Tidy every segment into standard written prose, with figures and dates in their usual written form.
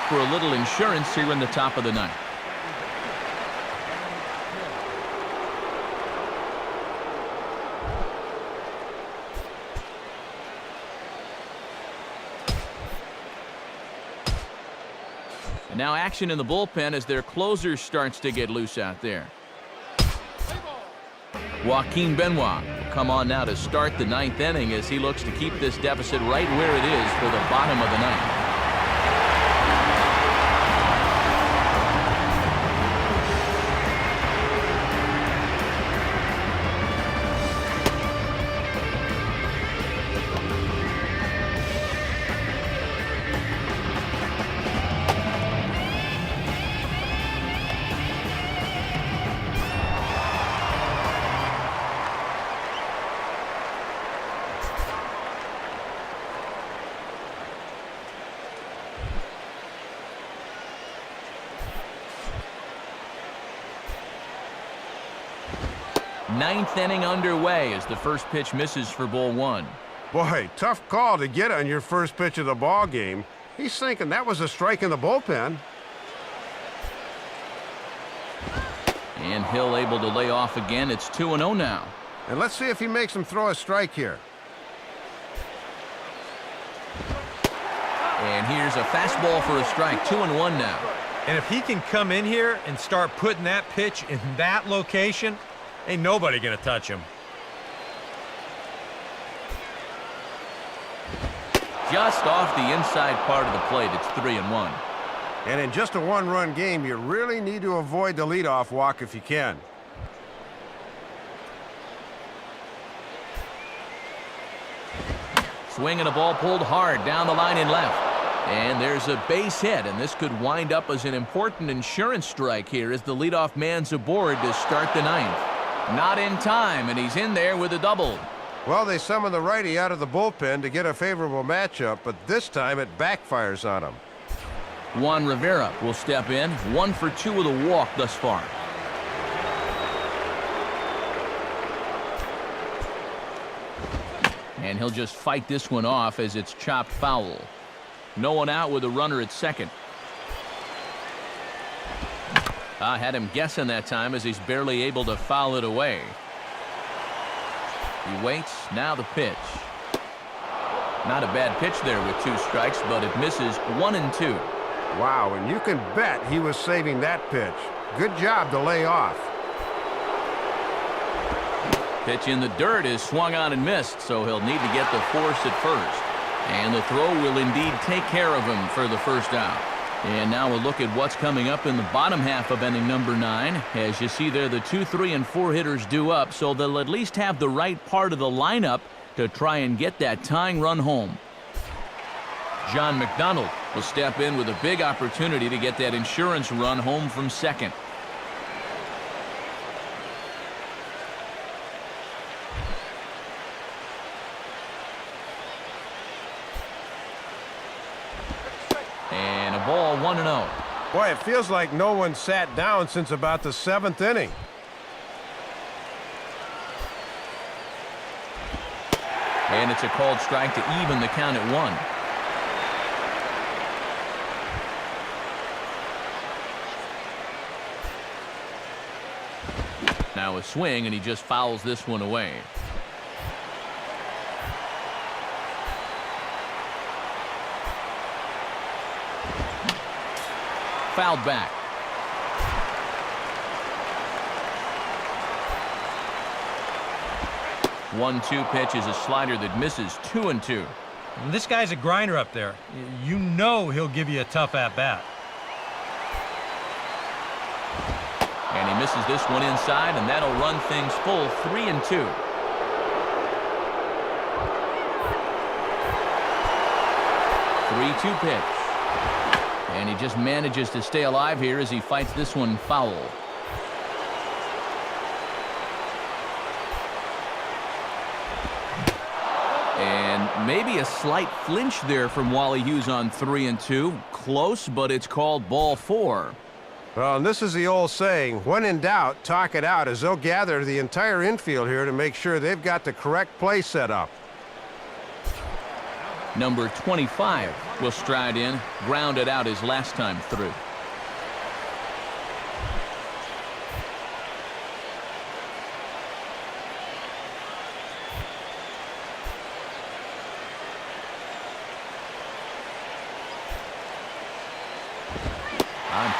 for a little insurance here in the top of the ninth. And now action in the bullpen as their closer starts to get loose out there. Joaquin Benoit will come on now to start the ninth inning as he looks to keep this deficit right where it is for the bottom of the ninth. Ninth inning underway as the first pitch misses for ball one. Boy, tough call to get on your first pitch of the ball game. He's thinking that was a strike in the bullpen. And Hill able to lay off again. It's 2-0 now. And let's see if he makes him throw a strike here. And here's a fastball for a strike. 2-1 now. And if he can come in here and start putting that pitch in that location, ain't nobody gonna touch him. Just off the inside part of the plate, it's 3-1. And in just a one-run game, you really need to avoid the leadoff walk if you can. Swinging a ball pulled hard down the line and left. And there's a base hit, and this could wind up as an important insurance strike here as the leadoff man's aboard to start the ninth. Not in time, and he's in there with a double. Well, they summoned the righty out of the bullpen to get a favorable matchup, but this time it backfires on him. Juan Rivera will step in, 1 for 2 with a walk thus far. And he'll just fight this one off as it's chopped foul. No one out with a runner at second. I had him guessing that time as he's barely able to foul it away. He waits, now the pitch. Not a bad pitch there with 2 strikes, but it misses 1-2. Wow, and you can bet he was saving that pitch. Good job to lay off. Pitch in the dirt is swung on and missed, so he'll need to get the force at first. And the throw will indeed take care of him for the first out. And now we'll look at what's coming up in the bottom half of inning number 9. As you see there, the 2, 3, and 4 hitters due up, so they'll at least have the right part of the lineup to try and get that tying run home. Jon McDonald will step in with a big opportunity to get that insurance run home from second. And a ball, 1-0. Boy, it feels like no one sat down since about the 7th inning. And it's a called strike to even the count at 1. Now a swing, and he just fouls this one away. Fouled back. One-two pitch is a slider that misses 2-2. And this guy's a grinder up there. You know he'll give you a tough at-bat. And he misses this one inside, and that'll run things full 3-2. Three-two pitch. And he just manages to stay alive here as he fights this one foul. And maybe a slight flinch there from Wally Hughes on 3-2. Close, but it's called ball 4. Well, and this is the old saying, when in doubt, talk it out, as they'll gather the entire infield here to make sure they've got the correct play set up. Number 25 will stride in, grounded out his last time through.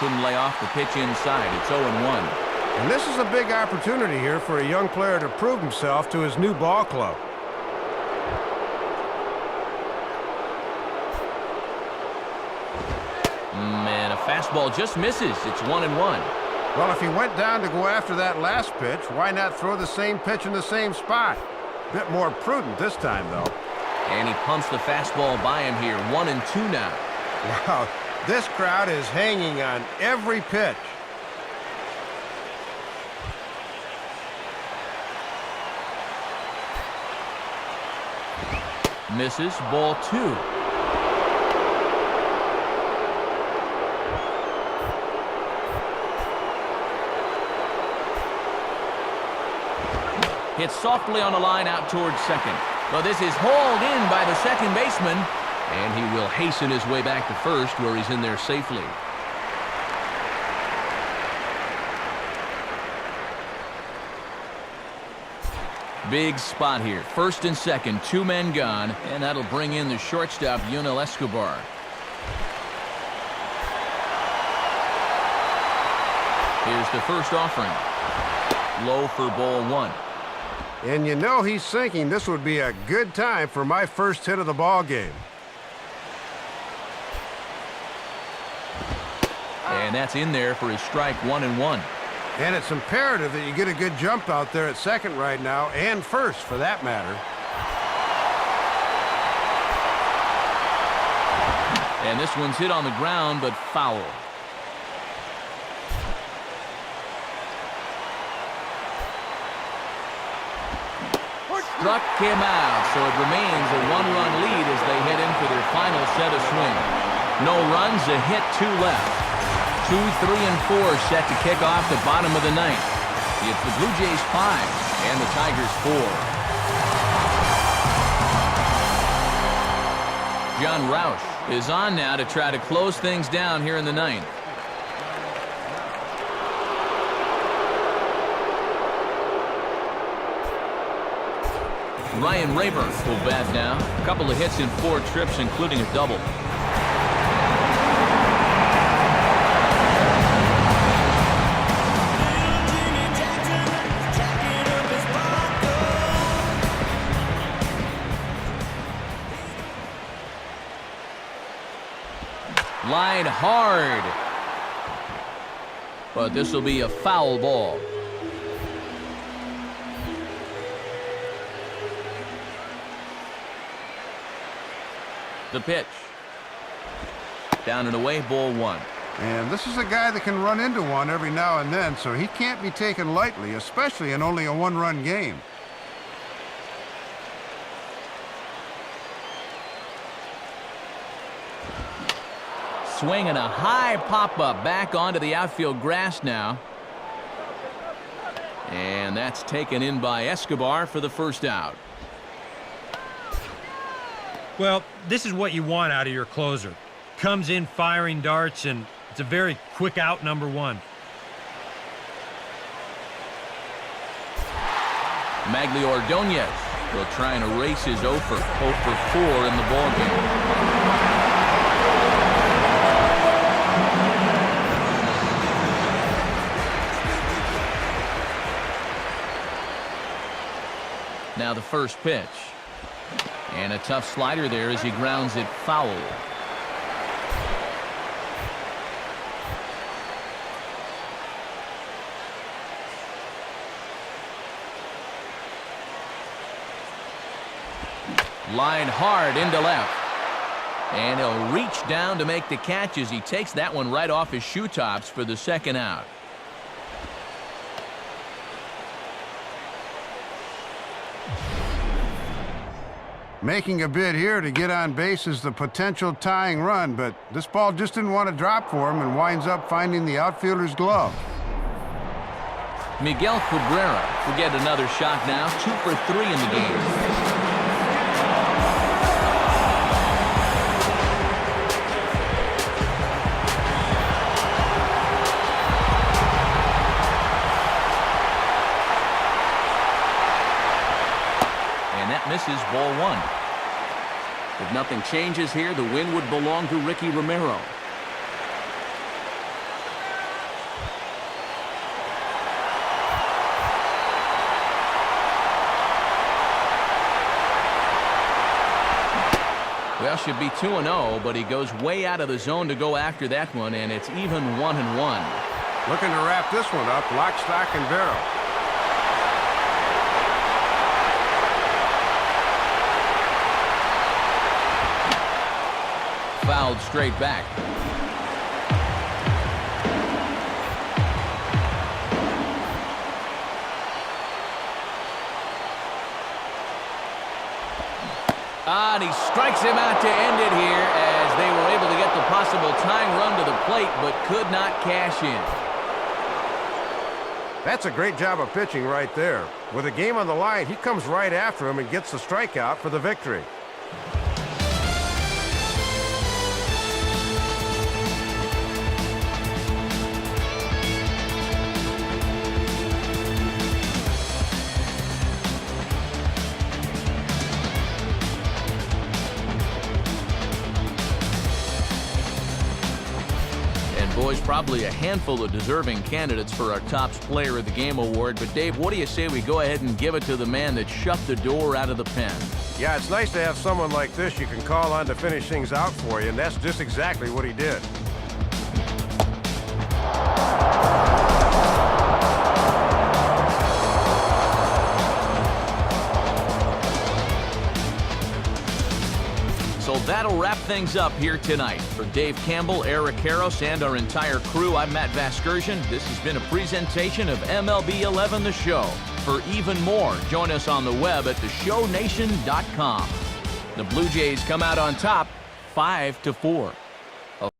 Couldn't lay off the pitch inside. It's 0-1. And this is a big opportunity here for a young player to prove himself to his new ball club. And a fastball just misses. It's 1-1. Well, if he went down to go after that last pitch, why not throw the same pitch in the same spot? Bit more prudent this time, though. And he pumps the fastball by him here. 1-2 now. Wow. This crowd is hanging on every pitch. Misses. Ball 2. Hits softly on the line out towards second. But this is hauled in by the second baseman. And he will hasten his way back to first, where he's in there safely. Big spot here. First and second, 2 men gone, and that'll bring in the shortstop, Yunel Escobar. Here's the first offering. Low for ball 1. And you know he's thinking this would be a good time for my first hit of the ball game. And that's in there for his strike. 1-1. And it's imperative that you get a good jump out there at second right now, and first for that matter. And this one's hit on the ground, but foul. Struck him out, so it remains a 1-run lead as they head in for their final set of swings. No runs, a hit, 2 left. 2, 3, and 4 set to kick off the bottom of the ninth. It's the Blue Jays 5 and the Tigers 4. Jon Rauch is on now to try to close things down here in the ninth. Ryan Rayburn will bat now. A couple of hits in 4 trips, including a double. Line hard. But this will be a foul ball. The pitch. Down and away, ball 1. And this is a guy that can run into one every now and then, so he can't be taken lightly, especially in only a 1-run game. Swinging a high pop-up back onto the outfield grass now. And that's taken in by Escobar for the first out. Well, this is what you want out of your closer. Comes in firing darts, and it's a very quick out, number 1. Magli Ordonez will try and erase his 0 for 4 in the ballgame. Now the first pitch. And a tough slider there as he grounds it foul. Line hard into left. And he'll reach down to make the catch as he takes that one right off his shoe tops for the second out. Making a bid here to get on base is the potential tying run, but this ball just didn't want to drop for him and winds up finding the outfielder's glove. Miguel Cabrera will get another shot now, 2 for 3 in the game. ball one. If nothing changes here, the win would belong to Ricky Romero. Well, should be 2-0, but he goes way out of the zone to go after that one, and it's even 1-1. Looking to wrap this one up, lock, stock, and barrel. Fouled straight back. And he strikes him out to end it here as they were able to get the possible tying run to the plate, but could not cash in. That's a great job of pitching right there. With a game on the line, he comes right after him and gets the strikeout for the victory. Boys, probably a handful of deserving candidates for our Topps Player of the Game award. But, Dave, what do you say we go ahead and give it to the man that shut the door out of the pen? Yeah, it's nice to have someone like this you can call on to finish things out for you, and that's just exactly what he did. So that'll wrap things up here tonight. For Dave Campbell, Eric Karros, and our entire crew, I'm Matt Vasgersian. This has been a presentation of MLB 11 The Show. For even more, join us on the web at theshownation.com. The Blue Jays come out on top 5-4.